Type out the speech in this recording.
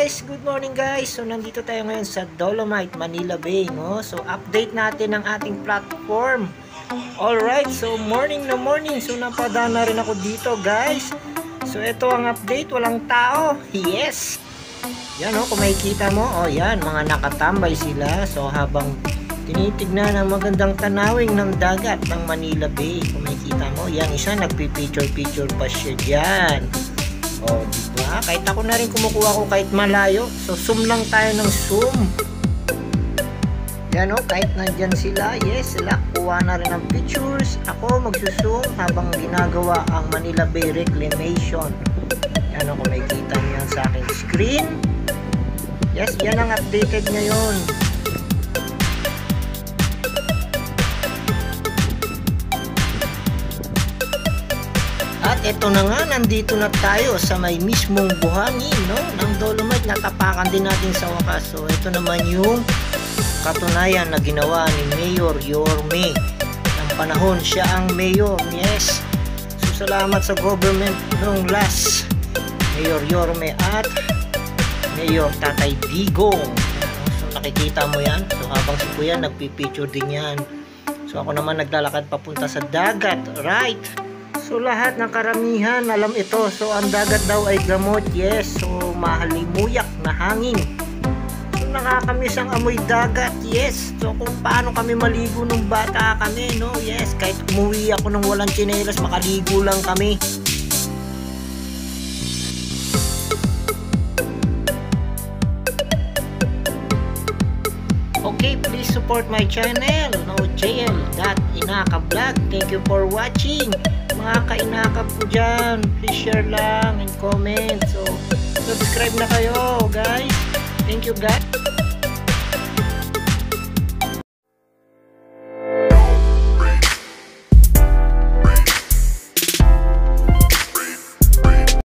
Good morning guys. So nandito tayo ngayon sa Dolomite, Manila Bay, no? So update natin ang ating platform. Alright, so morning na morning. So napadaan na rin ako dito guys. So ito ang update, walang tao. Yes. Yan kung makikita mo, yan, mga nakatambay sila. So habang tinitignan ang magandang tanawing ng dagat ng Manila Bay, kung makikita mo, yan, isa nagpipicture pa siya dyan. Diba? Kahit ako na rin kumukuha ko kahit malayo. So zoom lang tayo ng zoom. Yan kahit nandyan sila, yes, sila kuha na rin ng pictures. Ako magsuzoom habang ginagawa ang Manila Bay Reclamation. Yan kung makikita niyo sa aking screen. Yes, yan ang updated ngayon. At ito na nga, nandito na tayo sa may mismong buhangin ng Dolomite. Natapakan din natin sa wakas. So ito naman yung katunayan na ginawa ni Mayor Yorme. Ng panahon siya ang mayor. Yes. So salamat sa government nung last Mayor Yorme at Mayor Tatay Digong. So nakikita mo yan. So habang si Kuya nagpipicture din yan. So ako naman naglalakad papunta sa dagat. Right. So lahat ng karamihan alam ito. So ang dagat daw ay gamot. Yes. So mahalimuyak na hangin. So nakakamiss ang amoy dagat. Yes. So kung paano kami maligo nung bata kami, no? Yes. Kahit umuwi ako nung walang tsinelas, makaligo lang kami. Okay, please support my channel, JL.inakablog. Thank you for watching. Mga kainakap ko dyan, please share lang and comment. So subscribe na kayo guys. Thank you God.